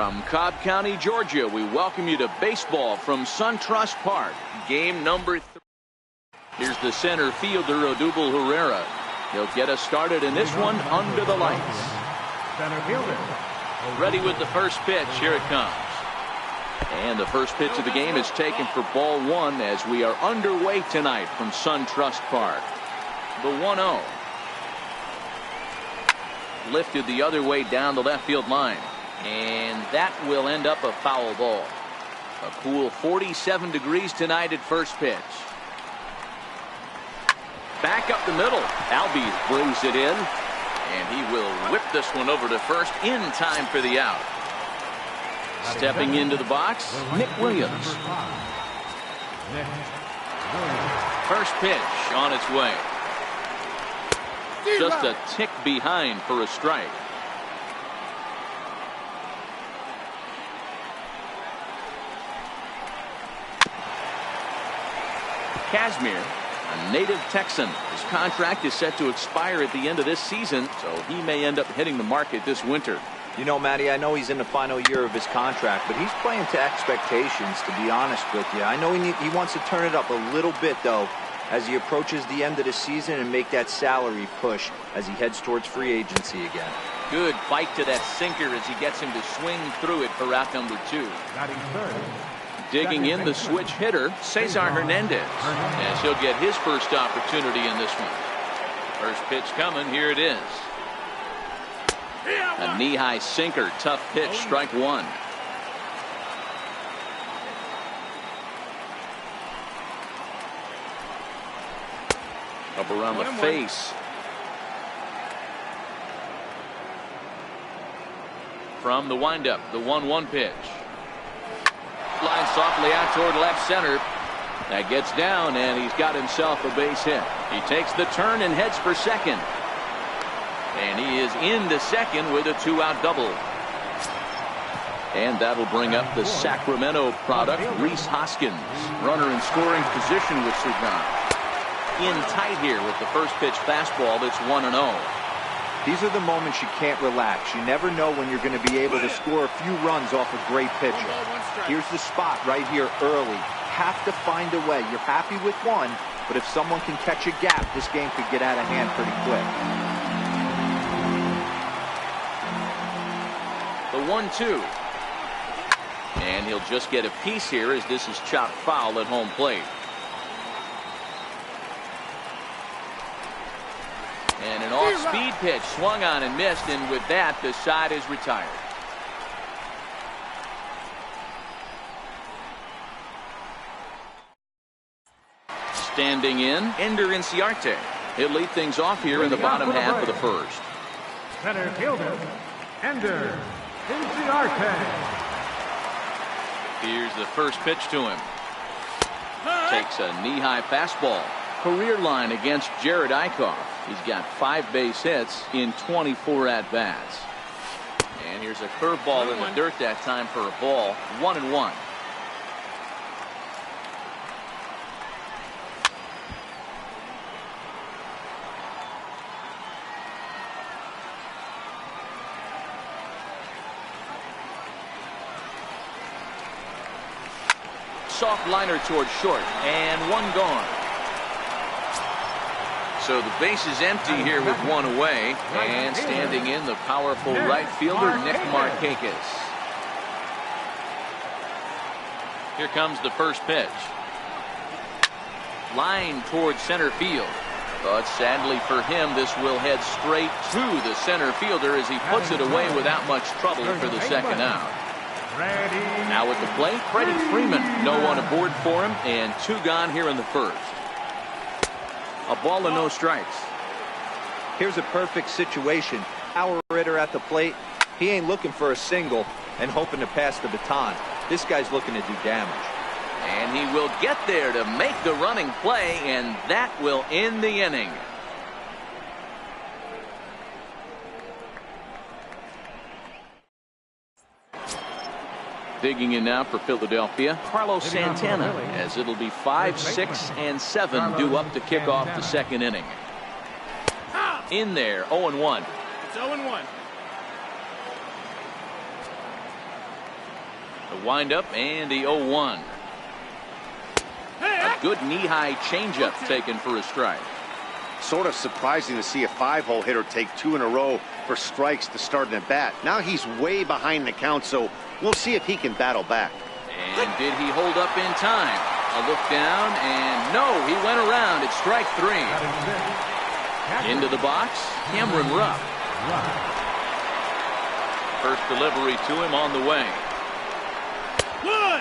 From Cobb County, Georgia, we welcome you to baseball from SunTrust Park. Game number 3. Here's the center fielder, Odubel Herrera. He'll get us started in this one under the lights. Center fielder. Ready with the first pitch. Here it comes. And the first pitch of the game is taken for ball 1 as we are underway tonight from SunTrust Park. The 1-0. Lifted the other way down the left field line. And that will end up a foul ball. A cool 47 degrees tonight at first pitch. Back up the middle. Albies brings it in. And he will whip this one over to first in time for the out. Stepping into the box, Nick Williams. First pitch on its way. Just a tick behind for a strike. Kazmir, a native Texan. His contract is set to expire at the end of this season, so he may end up hitting the market this winter. You know, Matty, I know he's in the final year of his contract, but he's playing to expectations, to be honest with you. I know he wants to turn it up a little bit, though, as he approaches the end of the season and make that salary push as he heads towards free agency again. Good fight to that sinker as he gets him to swing through it for out number 2. Digging in the switch hitter, Cesar Hernandez, as he'll get his first opportunity in this one. First pitch coming, here it is. A knee-high sinker, tough pitch, strike 1. Up around the face. From the windup, the 1-1 pitch. Line softly out toward left center. That gets down, and he's got himself a base hit. He takes the turn and heads for second. And he is into second with a 2-out double. And that'll bring up the Sacramento product, Rhys Hoskins. Runner in scoring position with Sugan. In tight here with the first pitch fastball that's 1-0. These are the moments you can't relax. You never know when you're going to be able to score a few runs off a great pitcher. Here's the spot right here early. Have to find a way. You're happy with one, but if someone can catch a gap, this game could get out of hand pretty quick. The 1-2. And he'll just get a piece here as this is chopped foul at home plate. And an off-speed pitch swung on and missed, and with that, the side is retired. Standing in, Ender Inciarte. He'll lead things off here in the bottom half of the first. Center fielder, Ender Inciarte. Here's the first pitch to him. Takes a knee-high fastball. Career line against Jared Eichhoff. He's got 5 base hits in 24 at-bats. And here's a curveball in the dirt that time for a ball. 1-1. Soft liner towards short, and 1 gone. So the base is empty here with 1 away, and standing in the powerful right fielder Nick Markakis. Here comes the first pitch. Line towards center field, but sadly for him this will head straight to the center fielder as he puts it away without much trouble for the second out. Now at the plate, Freddie Freeman. No one aboard for him, and 2 gone here in the first. A ball and no strikes. Here's a perfect situation. Our hitter at the plate. He ain't looking for a single and hoping to pass the baton. This guy's looking to do damage. And he will get there to make the running play, and that will end the inning. Digging in now for Philadelphia, Carlos Santana, as it'll be 5, 6, and 7 due up to kick off the second inning. In there, 0-1. It's 0-1. The windup and the 0-1. A good knee-high changeup taken for a strike. Sort of surprising to see a 5-hole hitter take 2 in a row for strikes to start an at-bat. Now he's way behind the count, so we'll see if he can battle back. And did he hold up in time? A look down, and no, he went around. It's strike 3. Into the box, Cameron Rupp. First delivery to him on the way.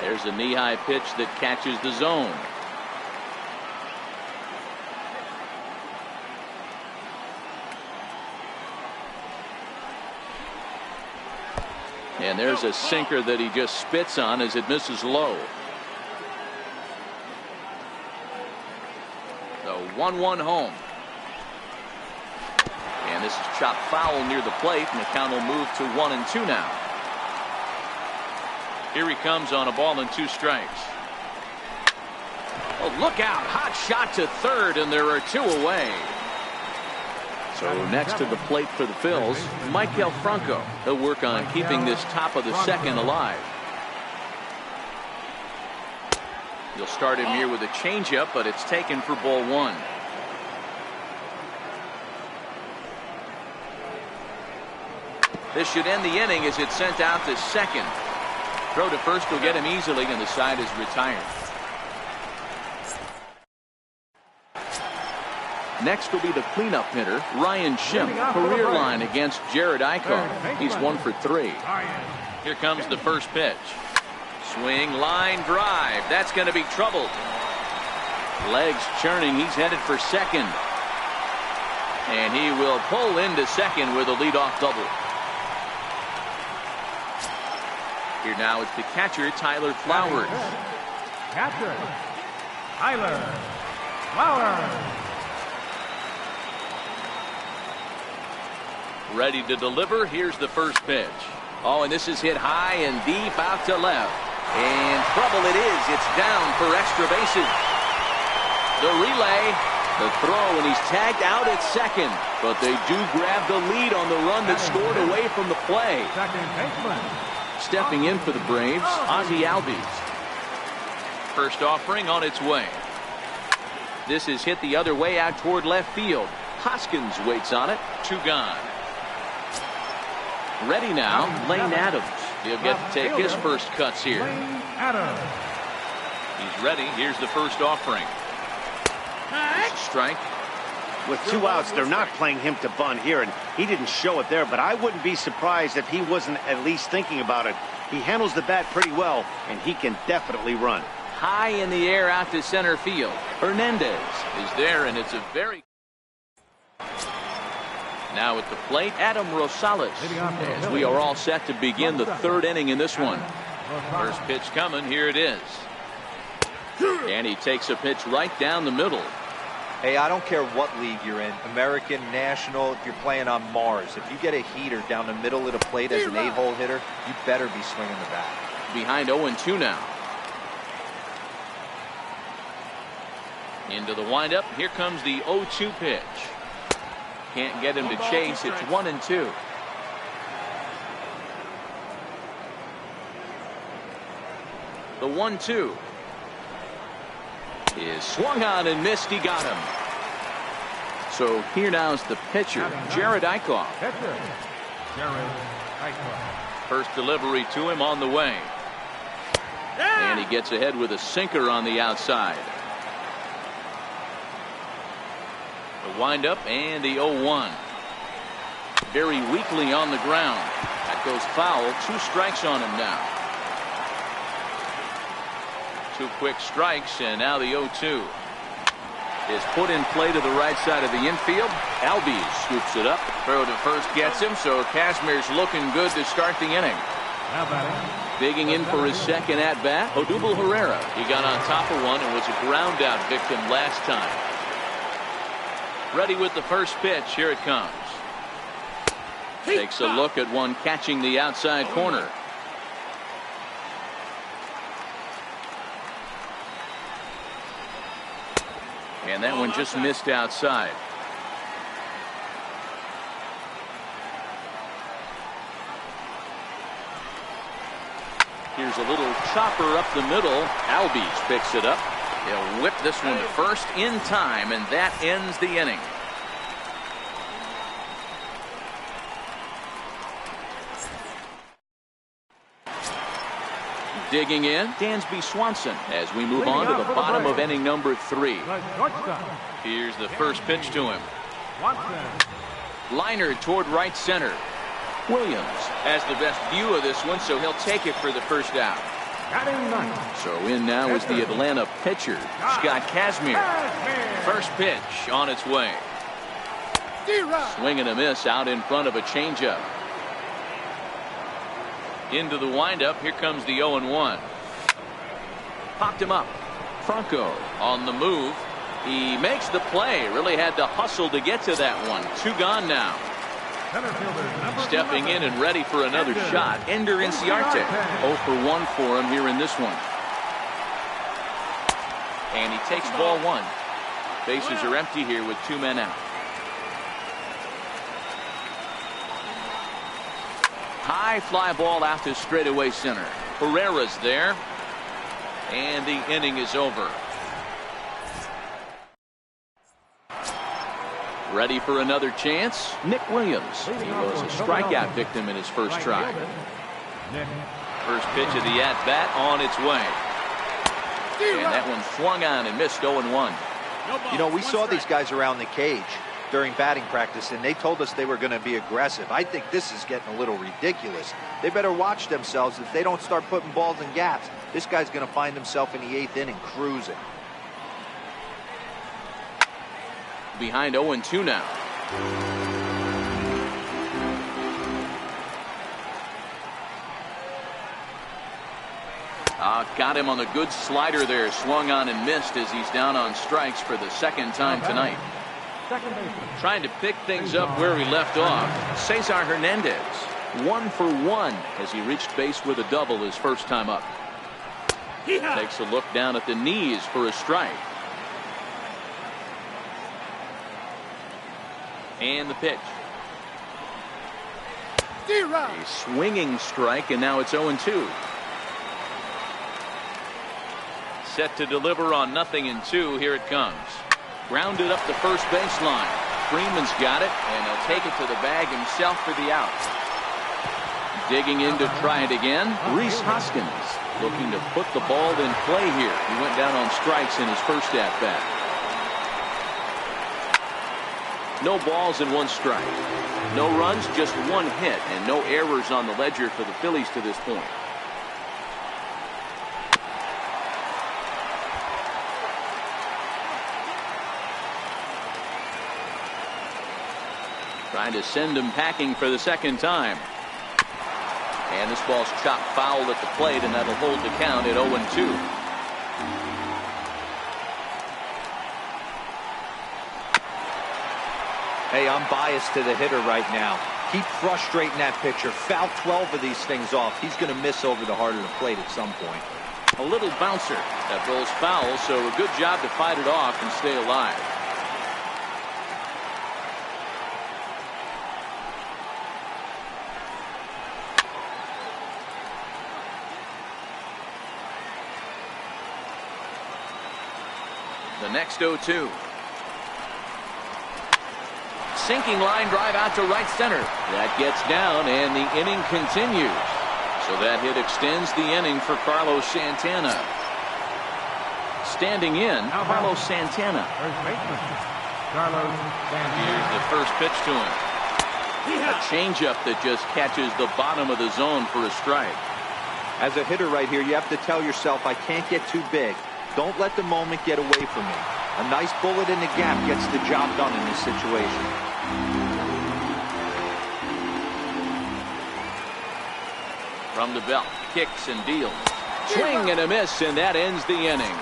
There's a knee-high pitch that catches the zone. And there's a sinker that he just spits on as it misses low. The 1-1 home. And this is chopped foul near the plate, and the count will move to 1-2 now. Here he comes on a ball and 2 strikes. Oh, look out. Hot shot to third, and there are 2 away. So next to the plate for the Phils, Michael Franco. He'll work on keeping this top of the second alive. He'll start him here with a changeup, but it's taken for ball 1. This should end the inning as it's sent out to second. Throw to first will get him easily, and the side is retired. Next will be the cleanup hitter, Ryan Schimpf. Career line against Jared Eichhoff. He's 1 for 3. Here comes the first pitch. Swing, line, drive. That's going to be trouble. Legs churning. He's headed for second. And he will pull into second with a leadoff double. Here now it's the catcher, Tyler Flowers. Catcher, Tyler Flowers. Ready to deliver. Here's the first pitch. Oh, and this is hit high and deep out to left. And trouble it is. It's down for extra bases. The relay, the throw, and he's tagged out at second. But they do grab the lead on the run that scored away from the play. Second baseman. Stepping in for the Braves, Ozzie Albies. First offering on its way. This is hit the other way out toward left field. Hoskins waits on it. 2 gone. Ready now, Lane Adams. He'll get to take his first cuts here. He's ready. Here's the first offering. Strike. With 2 outs, they're not playing him to bunt here, and he didn't show it there, but I wouldn't be surprised if he wasn't at least thinking about it. He handles the bat pretty well, and he can definitely run. High in the air out to center field. Hernandez is there, and it's a very... Now at the plate, Adam Rosales, as we are all set to begin the 3rd inning in this one. First pitch coming. Here it is. And he takes a pitch right down the middle. Hey, I don't care what league you're in, American, National, if you're playing on Mars. If you get a heater down the middle of the plate as an 8-hole hitter, you better be swinging the bat. Behind 0-2 now. Into the windup. Here comes the 0-2 pitch. Can't get him to chase. It's 1-2. The 1-2 is swung on and missed. He got him. So here now is the pitcher, Jared Eichhoff. First delivery to him on the way. And he gets ahead with a sinker on the outside. The windup and the 0-1. Very weakly on the ground. That goes foul. 2 strikes on him now. 2 quick strikes, and now the 0-2 is put in play to the right side of the infield. Albies scoops it up. Throw to first gets him, so Kazmir's looking good to start the inning. Digging in for his second at-bat, Odubel Herrera. He got on top of one and was a ground-out victim last time. Ready with the first pitch. Here it comes. Takes a look at one catching the outside corner. And that one just missed outside. Here's a little chopper up the middle. Albies picks it up. He'll whip this one to first in time, and that ends the inning. Digging in, Dansby Swanson as we move on to the bottom of inning number 3. Here's the first pitch to him. Liner toward right center. Williams has the best view of this one, so he'll take it for the first out. So in now is the Atlanta pitcher, Scott Kazmir. First pitch on its way. Swing and a miss out in front of a changeup. Into the windup. Here comes the 0-1. Popped him up. Franco on the move. He makes the play. Really had to hustle to get to that one. 2 gone now. Stepping in and ready for another shot. Ender Inciarte. 0 for 1 for him here in this one. And he takes ball 1. Bases are empty here with 2 men out. High fly ball out to straightaway center. Herrera's there. And the inning is over. Ready for another chance. Nick Williams. He was a strikeout victim in his first try. First pitch of the at-bat on its way. And that one swung on and missed. 0-1. You know, we saw these guys around the cage during batting practice, and they told us they were going to be aggressive. I think this is getting a little ridiculous. They better watch themselves. If they don't start putting balls in gaps, this guy's going to find himself in the 8th inning cruising. Behind 0-2 now. Got him on the good slider there. Swung on and missed as he's down on strikes for the 2nd time tonight. Trying to pick things up where he left off. Cesar Hernandez. 1 for 1 as he reached base with a double his first time up. Takes a look down at the knees for a strike. And the pitch. A swinging strike, and now it's 0-2. Set to deliver on 0-2. Here it comes. Grounded up the first baseline. Freeman's got it, and he'll take it to the bag himself for the out. Digging in to try it again. Rhys Hoskins looking to put the ball in play here. He went down on strikes in his first at-bat. No balls and 1 strike. No runs, just 1 hit, and no errors on the ledger for the Phillies to this point. Trying to send him packing for the 2nd time. And this ball's chopped foul at the plate, and that'll hold the count at 0-2. Hey, I'm biased to the hitter right now. Keep frustrating that pitcher. Foul 12 of these things off. He's going to miss over the heart of the plate at some point. A little bouncer that rolls foul, so a good job to fight it off and stay alive. The next 0-2. Sinking line drive out to right center. That gets down, and the inning continues. So that hit extends the inning for Carlos Santana. Standing in, Carlos Santana. Here's the first pitch to him. A changeup that just catches the bottom of the zone for a strike. As a hitter right here, you have to tell yourself, I can't get too big. Don't let the moment get away from me. A nice bullet in the gap gets the job done in this situation. From the belt, kicks and deals. Swing and a miss, and that ends the inning.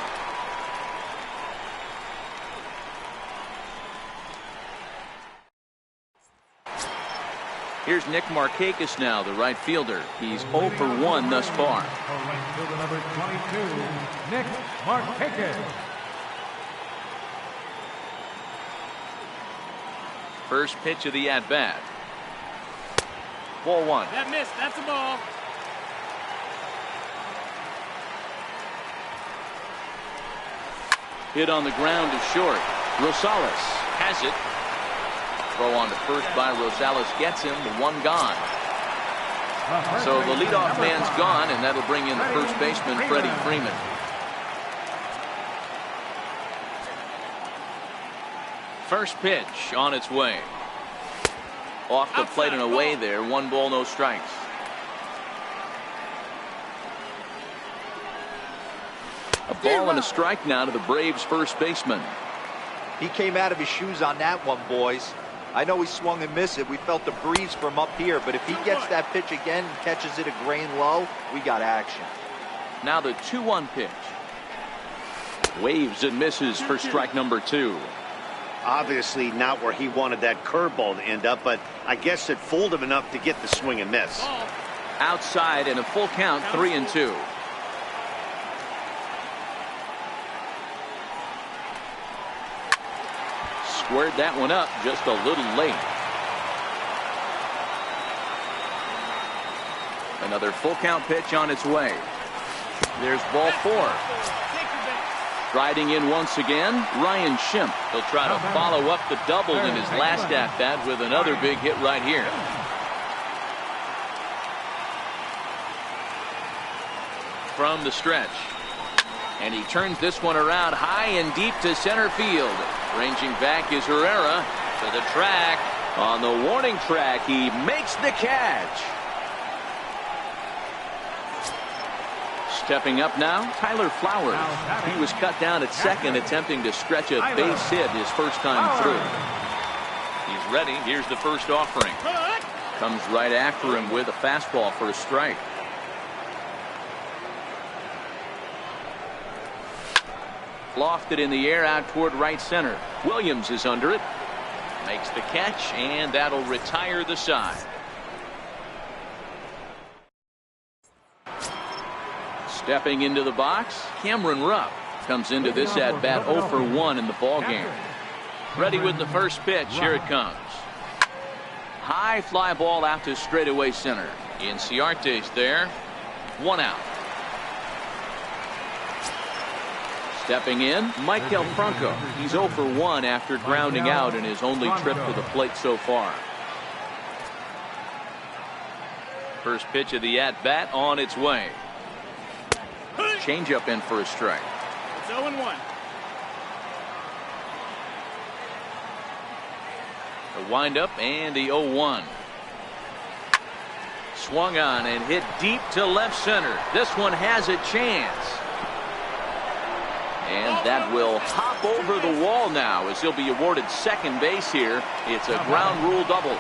Here's Nick Markakis now, the right fielder. He's 0 for 1 thus far. Right fielder number 22, Nick Markakis. First pitch of the at-bat. Ball 1. That missed. That's a ball. Hit on the ground to short. Rosales has it. Throw on to first by Rosales gets him. The one gone. So the leadoff man's gone, and that'll bring in the first baseman, Freddie Freeman. First pitch on its way. Off the plate and away there. 1 ball, no strikes. A ball and a strike now to the Braves first baseman. He came out of his shoes on that one, boys. I know he swung and missed it. We felt the breeze from up here, but if he gets that pitch again and catches it a grain low, we got action. Now the 2-1 pitch. Waves and misses for strike number 2. Obviously not where he wanted that curveball to end up, but I guess it fooled him enough to get the swing and miss. Outside and a full count, 3-2. Squared that one up just a little late. Another full count pitch on its way. There's ball 4. Riding in once again, Ryan Schimpf. He'll try to follow up the double in his last at-bat with another big hit right here. From the stretch. And he turns this one around high and deep to center field. Ranging back is Herrera to the track. On the warning track, he makes the catch. Stepping up now, Tyler Flowers. He was cut down at second, attempting to stretch a base hit his first time through. He's ready. Here's the first offering. Comes right after him with a fastball for a strike. Lofted in the air out toward right center. Williams is under it. Makes the catch, and that'll retire the side. Stepping into the box, Cameron Rupp comes into this at bat 0 for 1 in the ball game. Ready with the first pitch. Here it comes. High fly ball out to straightaway center. Inciarte's there. 1 out. Stepping in, Maikel Franco. He's 0 for 1 after grounding out in his only trip to the plate so far. First pitch of the at bat on its way. Changeup in for a strike. It's 0-1. The windup and the 0-1. Swung on and hit deep to left center. This one has a chance. And that will hop over the wall now as he'll be awarded second base here. It's a ground rule double.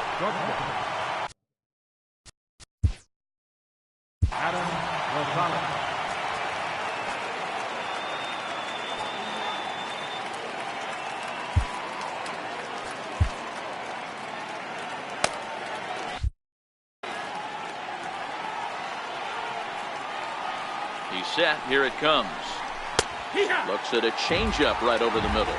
He's set. Here it comes. Looks at a changeup right over the middle.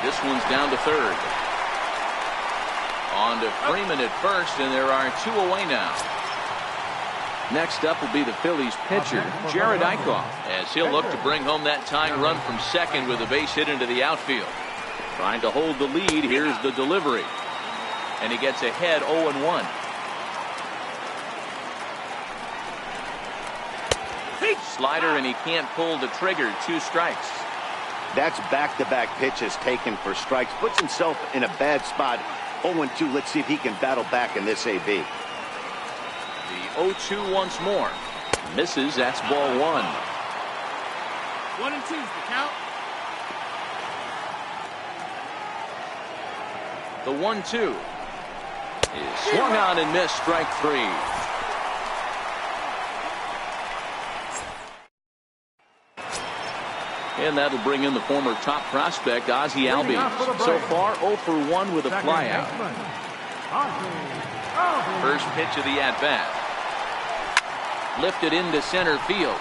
This one's down to third. On to Freeman at first, and there are 2 away now. Next up will be the Phillies pitcher, Jared Eichhoff, as he'll look to bring home that tying run from second with a base hit into the outfield. Trying to hold the lead. Here's the delivery. And he gets ahead 0-1. Slider, and he can't pull the trigger. 2 strikes. That's back-to-back pitches taken for strikes. Puts himself in a bad spot. 0-2. Let's see if he can battle back in this AB. The 0-2 once more. Misses. That's ball 1. 1-2 is the count. The 1-2 is swung on and missed. Strike 3. And that'll bring in the former top prospect, Ozzie Albies. So far, 0 for 1 with a flyout. First pitch of the at-bat. Lifted into center field.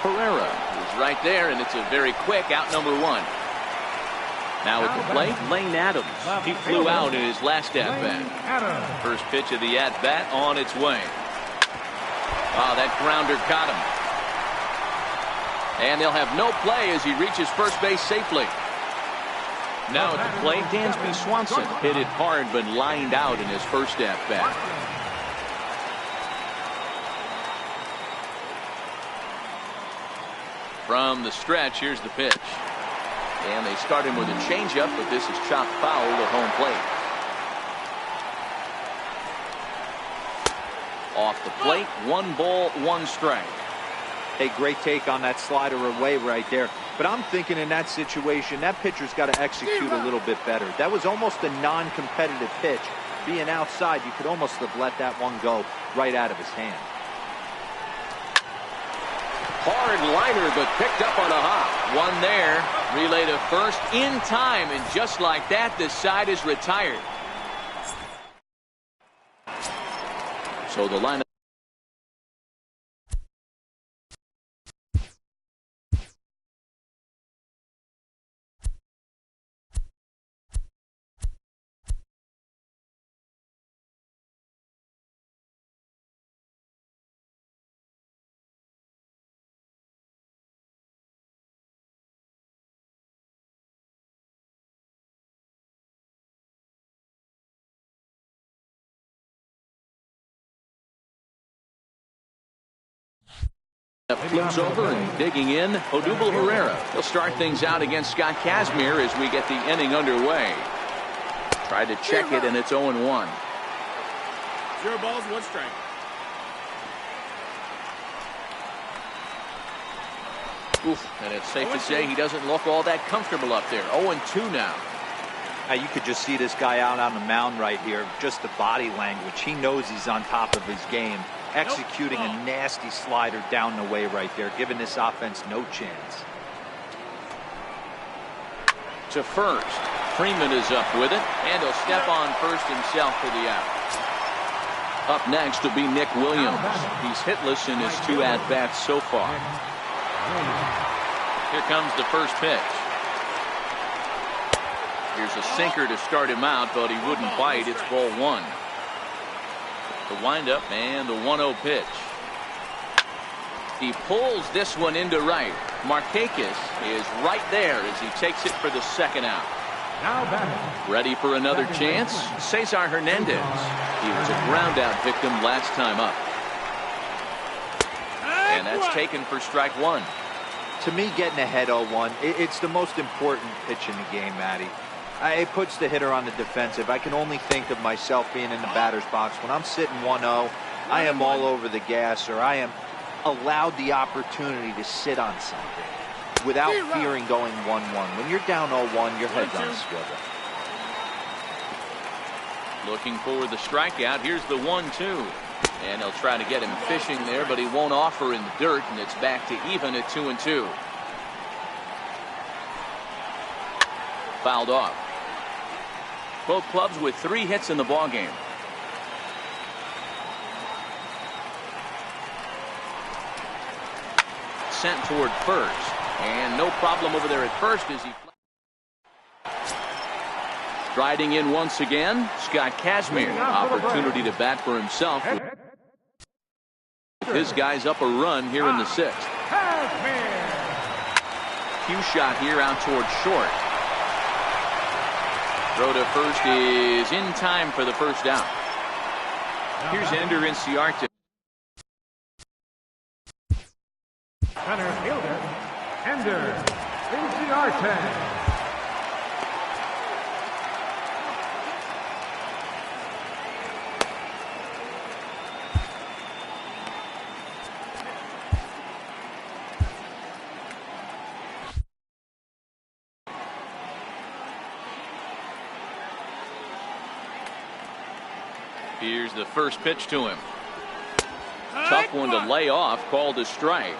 Herrera is right there, and it's a very quick out number 1. Now at the plate, Lane Adams. He flew out in his last at-bat. First pitch of the at-bat on its way. Oh, that grounder caught him. And they'll have no play as he reaches first base safely. Now at the plate, Dansby Swanson hit it hard but lined out in his first at-bat. From the stretch, here's the pitch. And they start him with a changeup, but this is chopped foul at home plate. Off the plate, 1 ball, 1 strike. Hey, great take on that slider away right there. But I'm thinking in that situation, that pitcher's got to execute a little bit better. That was almost a non-competitive pitch. Being outside, you could almost have let that one go right out of his hand. Hard liner, but picked up on a hop. One there. Relay to first in time, and just like that, the side is retired. So the lineup. Flips over and digging in, Odubel Herrera. He'll start things out against Scott Kazmir as we get the inning underway. Tried to check it, and it's 0-1. 0 balls, 1 strike. Oof, and it's safe to say he doesn't look all that comfortable up there. 0-2 now. Now you could just see this guy out on the mound right here. Just the body language. He knows he's on top of his game. Executing a nasty slider down the way right there, giving this offense no chance. To first. Freeman is up with it, and he'll step on first himself for the out. Up next will be Nick Williams. He's hitless in his 2 at-bats so far. Here comes the first pitch. Here's a sinker to start him out, but he wouldn't bite. It's ball 1. The windup and the 1-0 pitch. He pulls this one into right. Markakis is right there as he takes it for the second out. Ready for another chance? Cesar Hernandez. He was a ground out victim last time up. And that's taken for strike 1. To me, getting ahead 0-1, it's the most important pitch in the game, Matty. It puts the hitter on the defensive. I can only think of myself being in the batter's box. When I'm sitting 1-0, I am all over the gas, or I am allowed the opportunity to sit on something without fearing going 1-1. When you're down 0-1, your head's on a swivel. Looking for the strikeout. Here's the 1-2. And he'll try to get him fishing there, but he won't offer in the dirt, and it's back to even at 2-2. Fouled off. Both clubs with 3 hits in the ballgame. Sent toward first, and no problem over there at first as he striding in once again. Scott Kazmir, opportunity to bat for himself. His guy's up a run here in the 6th. Cue shot here out toward short. Throw to first is in time for the first out. Here's Ender Inciarte. Center fielder, Ender Inciarte. Here's the first pitch to him. Tough one to lay off, called a strike.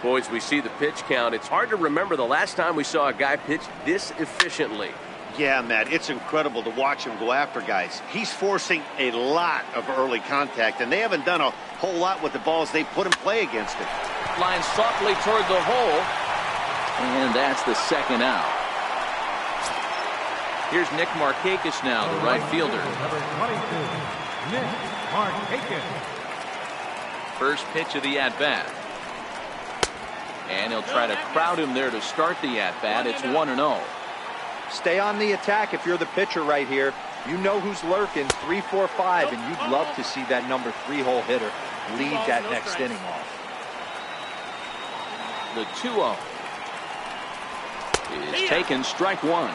Boys, we see the pitch count. It's hard to remember the last time we saw a guy pitch this efficiently. Yeah, Matt, it's incredible to watch him go after guys. He's forcing a lot of early contact, and they haven't done a whole lot with the balls they put in play against him. Line softly toward the hole, and that's the second out. Here's Nick Markakis now, the right fielder. Number 22, Nick Markakis. First pitch of the at-bat. And he'll try to crowd him there to start the at-bat. It's 1-0. Stay on the attack if you're the pitcher right here. You know who's lurking, 3, 4, 5, and you'd love to see that number 3-hole hitter lead that next inning off. The 2-0 is taken, strike one.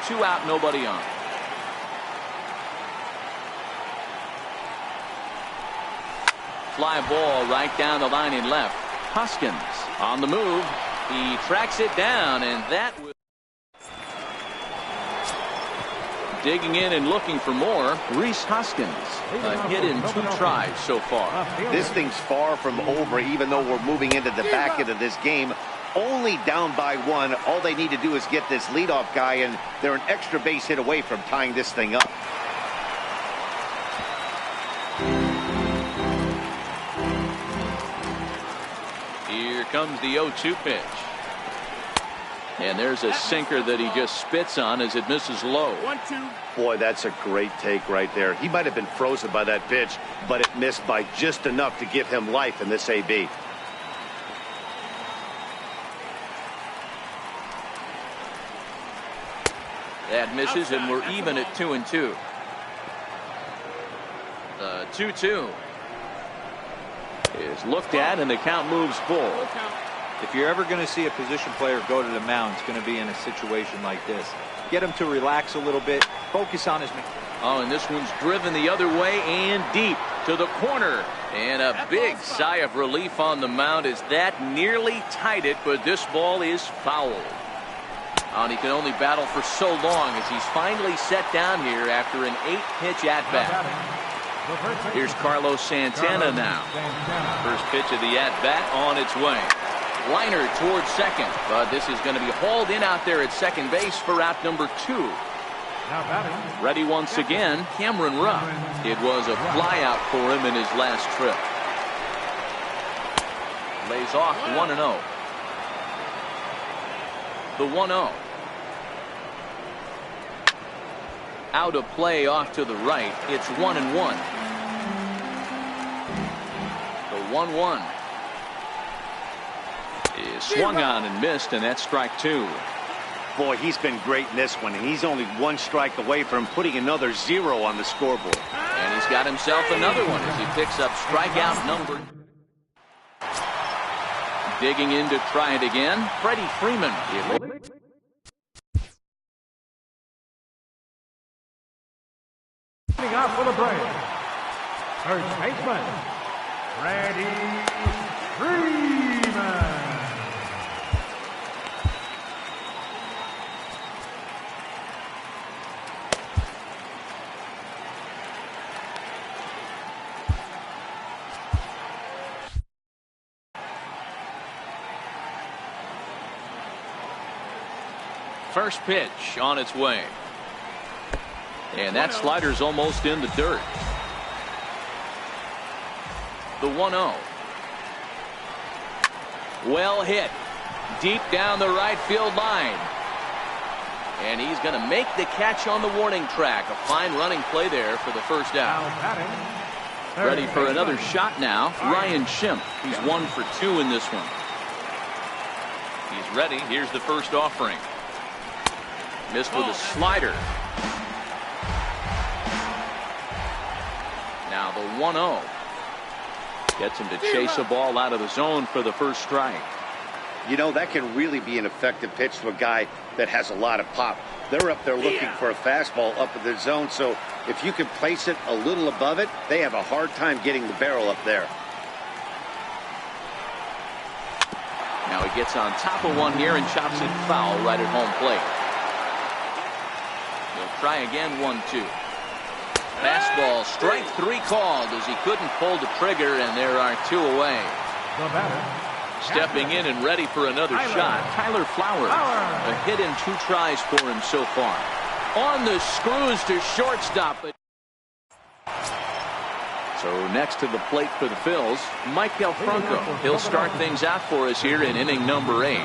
2 out, nobody on. Fly ball right down the line in left. Hoskins on the move. He tracks it down, and that will. Digging in and looking for more. Rhys Hoskins, a hit in 2 tries so far. This thing's far from over, even though we're moving into the back end of this game. Only down by 1. All they need to do is get this leadoff guy, and they're an extra base hit away from tying this thing up. Here comes the 0-2 pitch. And there's a sinker that he just spits on as it misses low. 1-2. Boy, that's a great take right there. He might have been frozen by that pitch, but it missed by just enough to give him life in this AB. That misses, and we're even at 2-2. 2-2 is looked at, and the count moves full. If you're ever going to see a position player go to the mound, it's going to be in a situation like this. Get him to relax a little bit, focus on his. Oh, and this one's driven the other way and deep to the corner. And a big sigh of relief on the mound as that nearly tied it, but this ball is fouled. And he can only battle for so long as he's finally set down here after an 8-pitch at-bat. Here's Carlos Santana now. First pitch of the at-bat on its way. Liner towards second, but this is going to be hauled in out there at second base for out number 2. Ready once again, Cameron Rupp. It was a flyout for him in his last trip. Lays off 1-0. The 1-0. Out of play off to the right. It's 1-1. The 1-1 is swung on and missed, and that's strike 2. Boy, he's been great in this one, and he's only 1 strike away from putting another 0 on the scoreboard. And he's got himself another one as he picks up strikeout number. Digging in to try it again, Freddie Freeman. Out for the Braves. First baseman, Freddie Freeman. First pitch on its way. And that slider's almost in the dirt. The 1-0. Well hit. Deep down the right field line. And he's going to make the catch on the warning track. A fine running play there for the first out. Ready for another shot now, Ryan Schimpf. He's 1 for 2 in this one. He's ready. Here's the first offering. Missed with a slider. Now the 1-0 gets him to chase a ball out of the zone for the first strike. You know, that can really be an effective pitch to a guy that has a lot of pop. They're up there looking for a fastball up in the zone, so if you can place it a little above it, they have a hard time getting the barrel up there. Now he gets on top of one here and chops it foul right at home plate. He'll try again, 1-2. Fastball, strike 3 called as he couldn't pull the trigger, and there are 2 away. Stepping in and ready for another shot, Tyler Flowers. A hit in 2 tries for him so far. On the screws to shortstop. So next to the plate for the Phils, Maikel Franco. He'll start things out for us here in inning number 8.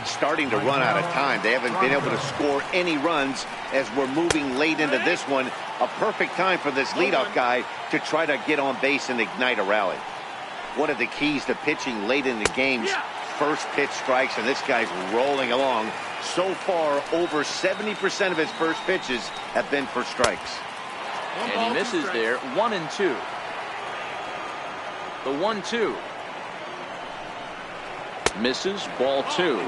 Starting to run out of time. They haven't been able to score any runs as we're moving late into this one. A perfect time for this leadoff guy to try to get on base and ignite a rally. one of the keys to pitching late in the games. First pitch strikes, and this guy's rolling along. So far, over 70% of his first pitches have been for strikes. And he misses there, 1-2. The 1-2. Misses, ball 2.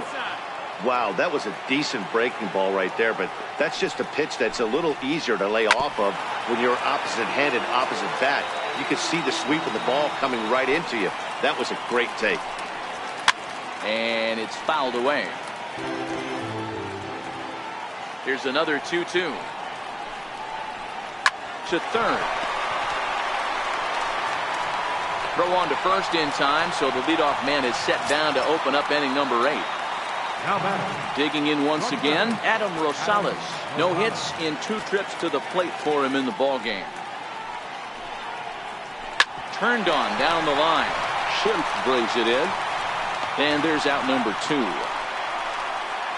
Wow, that was a decent breaking ball right there, but that's just a pitch that's a little easier to lay off of when you're opposite-handed, opposite bat. You can see the sweep of the ball coming right into you. That was a great take. And it's fouled away. Here's another 2-2. To third. Throw on to first in time, so the leadoff man is set down to open up inning number 8. Digging in once again, Adam Rosales. No hits in 2 trips to the plate for him in the ballgame. Turned on down the line. Schimpf brings it in. And there's out number 2.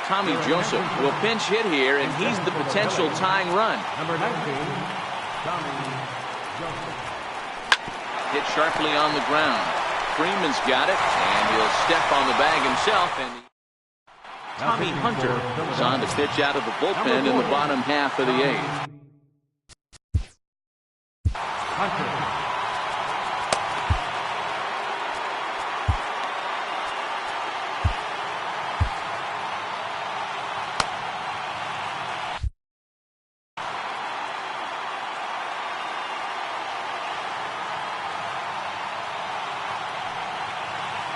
Tommy Joseph will pinch hit here, and he's the potential tying run. Number 19, Tommy Joseph. Hit sharply on the ground. Freeman's got it, and he'll step on the bag himself. And Tommy Hunter is on to pitch out of the bullpen in the bottom half of the 8th. Hunter.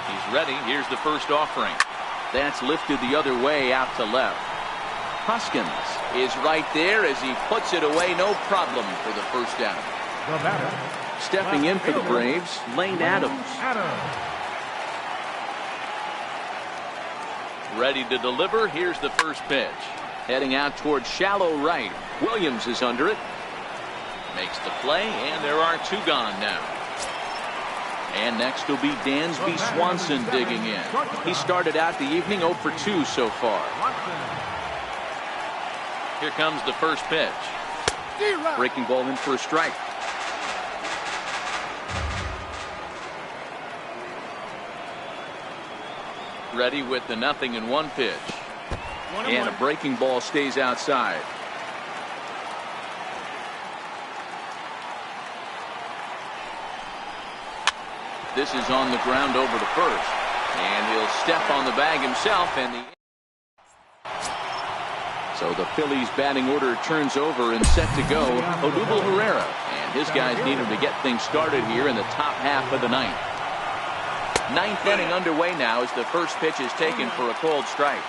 He's ready. Here's the first offering. That's lifted the other way out to left. Hoskins is right there as he puts it away. No problem for the first down. Stepping in for the Braves, Lane Adams. Ready to deliver. Here's the first pitch. Heading out towards shallow right. Williams is under it. Makes the play, and there are 2 gone now. And next will be Dansby Swanson digging in. He started out the evening 0 for 2 so far. Here comes the first pitch. Breaking ball in for a strike. Ready with the 0-1 pitch. And a breaking ball stays outside. This is on the ground over to first. And he'll step on the bag himself. So the Phillies batting order turns over and set to go. Odubel Herrera. And his guys need him to get things started here in the top half of the 9th. 9th inning underway now as the first pitch is taken for a called strike.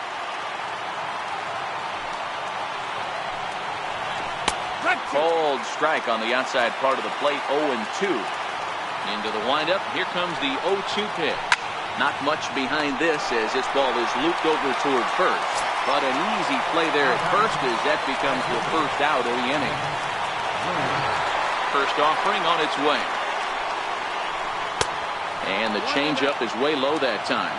Called strike on the outside part of the plate. 0-2. Into the windup. Here comes the 0-2 pitch. Not much behind this as this ball is looped over toward first. But an easy play there at first as that becomes the first out of the inning. First offering on its way. And the changeup is way low that time.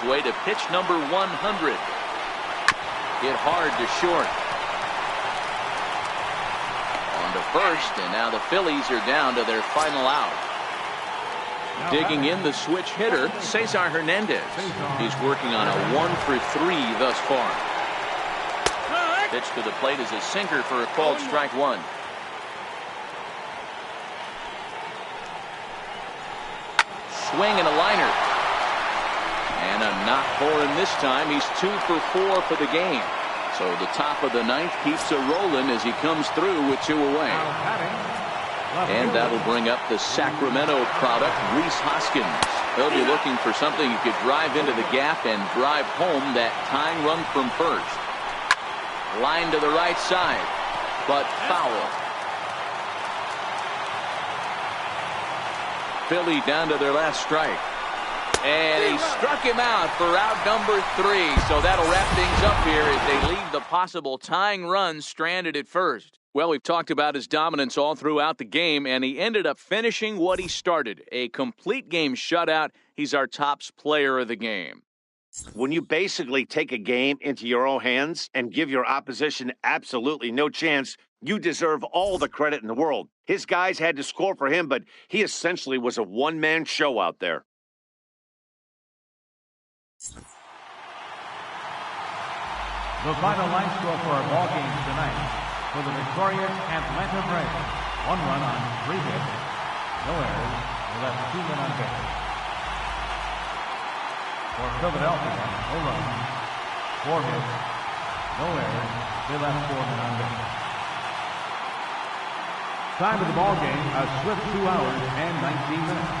Way to pitch number 100. Hit hard to short. On to first, and now the Phillies are down to their final out. Digging in the switch hitter, Cesar Hernandez. He's working on a 1 for 3 thus far. Pitch to the plate is a sinker for a called strike 1. Swing and a liner. And a knock for him this time. He's 2 for 4 for the game. So the top of the 9th keeps it rolling as he comes through with 2 away. And that'll bring up the Sacramento product, Rhys Hoskins. He'll be looking for something he could drive into the gap and drive home that tying run from first. Line to the right side, but foul. Philly down to their last strike. And he struck him out for out number 3. So that'll wrap things up here as they leave the possible tying run stranded at first. Well, we've talked about his dominance all throughout the game, and he ended up finishing what he started. A complete game shutout. He's our top player of the game. When you basically take a game into your own hands and give your opposition absolutely no chance, you deserve all the credit in the world. His guys had to score for him, but he essentially was a one-man show out there. The final line score for our ball games tonight. For the victorious Atlanta Braves, 1 run on 3 hits, no errors, they left 2 men on base. For Philadelphia, 0 runs, 4 hits, no errors, they left 4 men on base. Time of the ball game, a swift 2 hours and 19 minutes.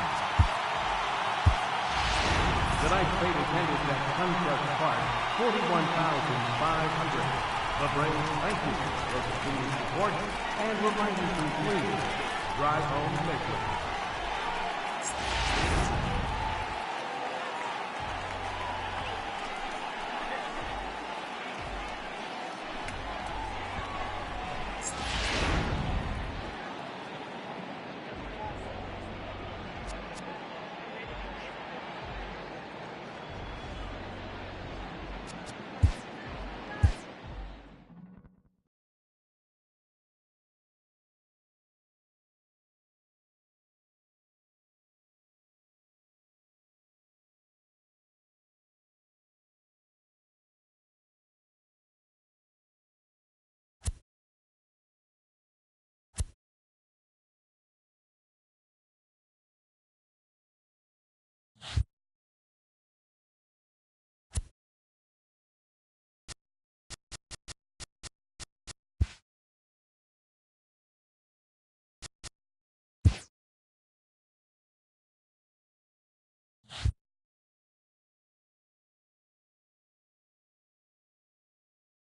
Tonight's fate attendance at Sunset Park, 41,500. The Braves thank you for continued support and remind you to please drive home safely.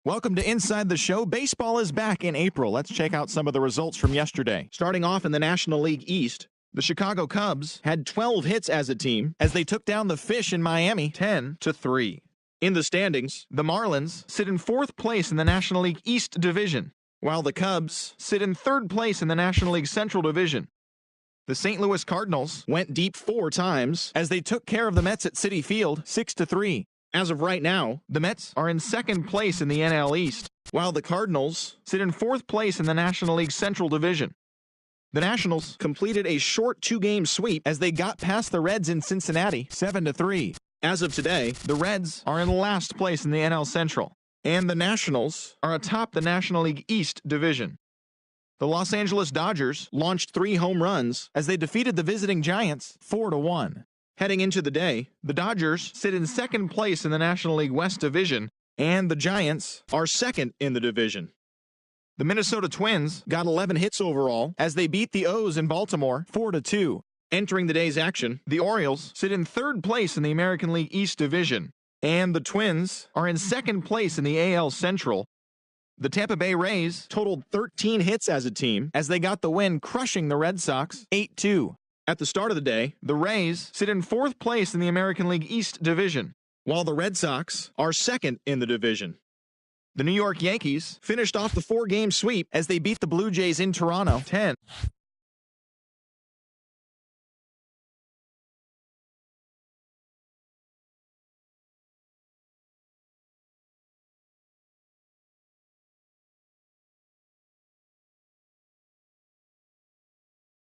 Welcome to Inside the Show. Baseball is back in April. Let's check out some of the results from yesterday. Starting off in the National League East, the Chicago Cubs had 12 hits as a team as they took down the Fish in Miami 10-3. In the standings, the Marlins sit in 4th place in the National League East Division, while the Cubs sit in 3rd place in the National League Central Division. The St. Louis Cardinals went deep 4 times as they took care of the Mets at Citi Field 6-3. As of right now, the Mets are in 2nd place in the NL East, while the Cardinals sit in 4th place in the National League Central Division. The Nationals completed a short 2-game sweep as they got past the Reds in Cincinnati 7-3. As of today, the Reds are in last place in the NL Central, and the Nationals are atop the National League East Division. The Los Angeles Dodgers launched 3 home runs as they defeated the visiting Giants 4-1. Heading into the day, the Dodgers sit in 2nd place in the National League West Division, and the Giants are 2nd in the division. The Minnesota Twins got 11 hits overall as they beat the O's in Baltimore 4-2. Entering the day's action, the Orioles sit in 3rd place in the American League East Division, and the Twins are in 2nd place in the AL Central. The Tampa Bay Rays totaled 13 hits as a team as they got the win, crushing the Red Sox 8-2. At the start of the day, the Rays sit in 4th place in the American League East Division, while the Red Sox are 2nd in the division. The New York Yankees finished off the 4-game sweep as they beat the Blue Jays in Toronto 10.